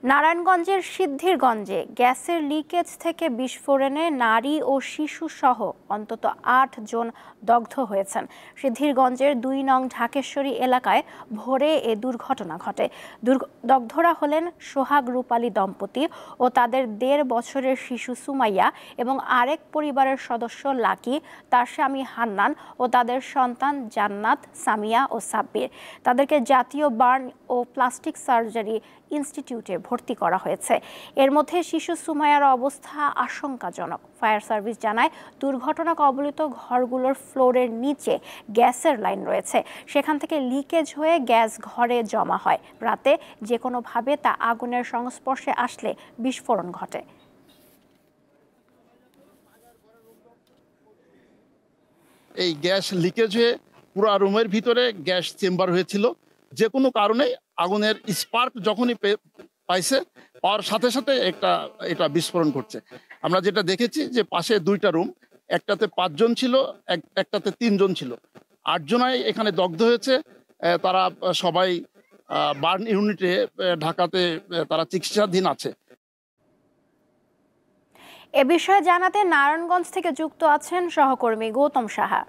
নারায়ণগঞ্জের সিদ্ধিরগঞ্জে গ্যাসের লিকেজ থেকে বিস্ফোরণে নারী ও শিশু সহ অন্তত ৮ জন দগ্ধ হয়েছেন। সিদ্ধিরগঞ্জের ২ নং ঢাকেশ্বরী এলাকায় ভোরে এ দুর্ঘটনা ঘটে। দগ্ধরা হলেন সোহাগ রূপালী দম্পতি ও তাদের ১.৫ বছরের শিশু সুমাইয়া এবং আরেক পরিবারের সদস্য লাকি, তার স্বামী হান্নান ও তাদের সন্তান জান্নাত, সামিয়া ও সাব্বির। তাদেরকে জাতীয় বার্ন ও প্লাস্টিক সার্জারি ইনস্টিটিউটে ভর্তি করা হয়েছে। এর মধ্যে শিশু সুমাইয়ার অবস্থা আশঙ্কাজনক। ফায়ার সার্ভিস জানায়, দুর্ঘটনা কবলিত ঘরগুলোর ফ্লোরের নিচে গ্যাসের লাইন রয়েছে। সেখান থেকে লিকেজ হয়ে গ্যাস ঘরে জমা হয়। রাতে যে কোনোভাবে তা আগুনের সংস্পর্শে আসলে বিস্ফোরণ ঘটে। এই গ্যাস লিকেজ হয়ে পুরো রুমের ভিতরে গ্যাস চেম্বার হয়েছিল। যে কোনো কারণে আগুনের স্পার্ক যখনই পাইছে, পাওয়ার সাথে সাথে এটা বিস্ফোরণ করছে। আমরা যেটা দেখেছি যে পাশে 2টা রুম, একটাতে 5 জন ছিল, একটাতে 3 জন ছিল। 8 জনাই এখানে দগ্ধ হয়েছে। তারা সবাই বার্ন ইউনিটে ঢাকাতে তারা চিকিৎসাধীন আছে। এ বিষয়ে জানাতে নারায়ণগঞ্জ থেকে যুক্ত আছেন সহকর্মী গৌতম সাহা।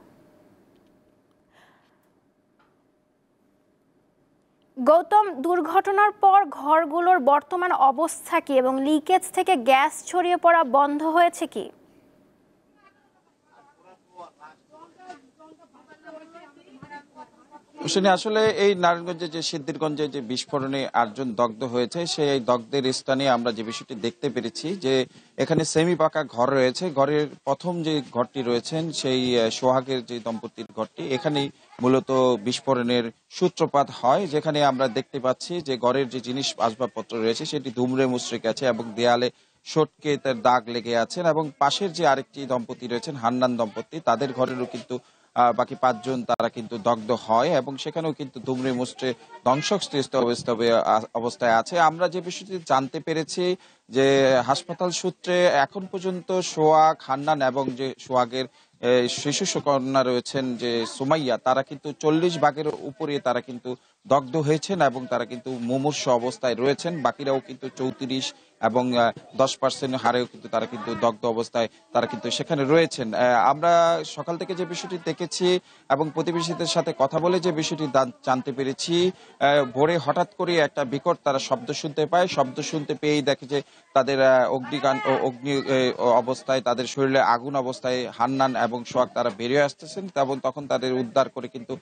গৌতম, দুর্ঘটনার পর ঘরগুলোর বর্তমান অবস্থা কি এবং লিকেজ থেকে গ্যাস ছড়িয়ে পড়া বন্ধ হয়েছে কি? আসলে এই নারায়ণগঞ্জে যে সিদ্ধিরগঞ্জে যে বিস্ফোরণে 8 জন দগ্ধ হয়েছে, সেই দগ্ধের স্থানে আমরা যে বিষয়টি দেখতে পেরেছি যে এখানে সেমি পাকা ঘর রয়েছে। ঘরের প্রথম যে ঘরটি রয়েছেন সেই সোহাগের যে দম্পতির ঘরটি, এখানেই মূলত বিস্ফোরণের সূত্রপাত হয়। যেখানে আমরা দেখতে পাচ্ছি যে ঘরের যে জিনিস আসবাবপত্র রয়েছে সেটি দুমড়ে মুচড়ে গেছে এবং দেয়ালে সটকে তার দাগ লেগে আছেন। এবং পাশের যে আরেকটি দম্পতি রয়েছেন হান্নান দম্পতি, তাদের ঘরেরও কিন্তু বাকি 5 জন তারা কিন্তু দগ্ধ হয় এবং সেখানেও কিন্তু দুমড়ে মুচড়ে ধ্বংসস্তূপ অবস্থায় আছে। আমরা যে বিষয়টি জানতে পেরেছি যে হাসপাতাল সূত্রে এখন পর্যন্ত সোহাগ, হান্নান এবং যে সোহাগের শিশু কন্যা রয়েছেন যে সুমাইয়া, তারা কিন্তু 40 ভাগের উপরে তারা কিন্তু দগ্ধ হয়েছেন এবং তারা কিন্তু মুমূর্ষু অবস্থায় রয়েছেন। বাকিরাও কিন্তু 34 এবং 10% হারেও কিন্তু তারা কিন্তু দগ্ধ অবস্থায় তারা কিন্তু সেখানে রয়েছেন। আমরা সকাল থেকে যে বিষয়টি দেখেছি এবং প্রতিবেশীদের সাথে কথা বলে যে বিষয়টি জানতে পেরেছি, ভোরে হঠাৎ করে একটা বিকট তারা শব্দ শুনতে পায়। শব্দ শুনতে পেয়েই দেখে যে তাদের অগ্নি অবস্থায়, তাদের শরীরে আগুন অবস্থায় হান্নান এবং সোহাগ তারা বেরিয়ে আসতেছেন এবং তখন তাদের উদ্ধার করে কিন্তু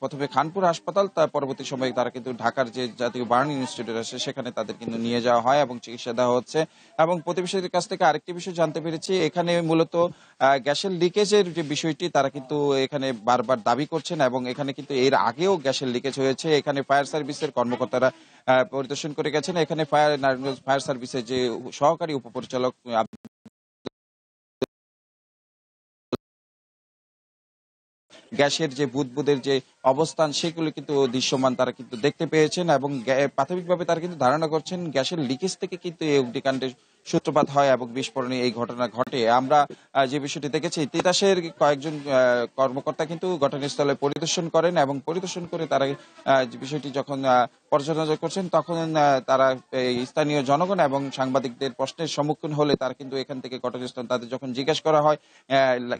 প্রথমে খানপুর হাসপাতাল, তার পরবর্তী সময়ে তারা কিন্তু ঢাকার যে জাতীয় বার্ন ইনস্টিটিউট আছে সেখানে তাদের কিন্তু নিয়ে যাওয়া হয় এবং চিকিৎসা দেওয়া হচ্ছে। এবং প্রতিবেশীদের কাছ থেকে আরেকটি বিষয় জানতে পেরেছি, এখানে মূলত গ্যাসের লিকেজের যে বিষয়টি তারা কিন্তু এখানে বারবার দাবি করছেন এবং এখানে কিন্তু এর আগেও গ্যাসের লিকেজ হয়েছে। এখানে ফায়ার সার্ভিসের কর্মকর্তারা পরিদর্শন করে গেছেন। এখানে নারায়ণগঞ্জ ফায়ার সার্ভিসের যে সহকারী উপপরিচালক গ্যাসের যে বুদবুদের যে অবস্থান সেগুলো কিন্তু দৃশ্যমান তারা কিন্তু দেখতে পেয়েছেন এবং প্রাথমিকভাবে তারা কিন্তু ধারণা করছেন গ্যাসের লিকেজ থেকে কিন্তু এই অগ্নিকাণ্ডের সূত্রপাত হয় এবং বিস্ফোরণে এই ঘটনা ঘটে। আমরা যে বিষয়টি দেখেছি, তিতাসের কয়েকজন কর্মকর্তা কিন্তু ঘটনাস্থলে পরিদর্শন করেন এবং পরিদর্শন করে তারা যে বিষয়টি যখন পর্যালোচনা করছেন তখন তারা স্থানীয় জনগণ এবং সাংবাদিকদের প্রশ্নের সম্মুখীন হলে তারা কিন্তু এখান থেকে ঘটনাস্থল তাদের যখন জিজ্ঞেস করা হয়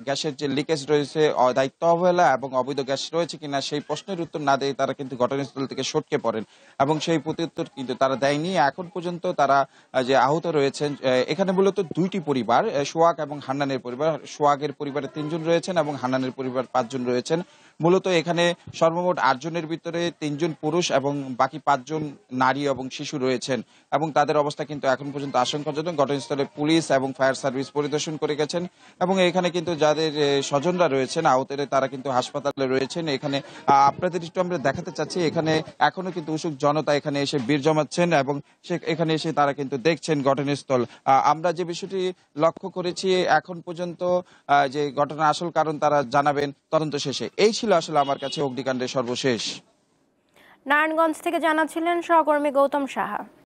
গ্যাসের যে লিকেজ রয়েছে, দায়িত্ব অবহেলা এবং অবৈধ গ্যাস রয়েছে কিনা, সেই প্রশ্নের উত্তর না দিয়ে তারা কিন্তু ঘটনাস্থল থেকে সটকে পড়েন এবং সেই প্রত্যুত্তর কিন্তু তারা দেয়নি। এখন পর্যন্ত তারা যে আহত রয়েছেন, এখানে মূলত 2টি পরিবার, সোহাগ এবং হান্নানের পরিবার। সোহাগের পরিবারে 3 জন রয়েছেন এবং হান্নানের পরিবার 5 জন রয়েছেন। মূলত এখানে সর্বমোট 8 জনের ভিতরে 3 জন পুরুষ এবং বাকি 5 জন নারী এবং শিশু রয়েছেন এবং তাদের অবস্থা কিন্তু এখন পর্যন্ত আশঙ্কাজনক। ঘটনাস্থলে পুলিশ এবং ফায়ার সার্ভিস পরিদর্শন করে গেছেন এবং এখানে কিন্তু যাদের স্বজনরা রয়েছেন আহতদের, তারা কিন্তু হাসপাতালে রয়েছেন। এখানে আপনাদের একটু আমরা দেখাতে চাচ্ছি, এখানে এখনো কিন্তু উৎসুক জনতা এখানে এসে ভিড় জমাচ্ছেন এবং এখানে এসে তারা কিন্তু দেখছেন ঘটনাস্থল। আমরা যে বিষয়টি লক্ষ্য করেছি, এখন পর্যন্ত যে ঘটনার আসল কারণ তারা জানাবেন তদন্ত শেষে। এই ছিল আসলে আমার কাছে অগ্নিকাণ্ডের সর্বশেষ। নারায়ণগঞ্জ থেকে জানাচ্ছিলেন সহকর্মী গৌতম সাহা।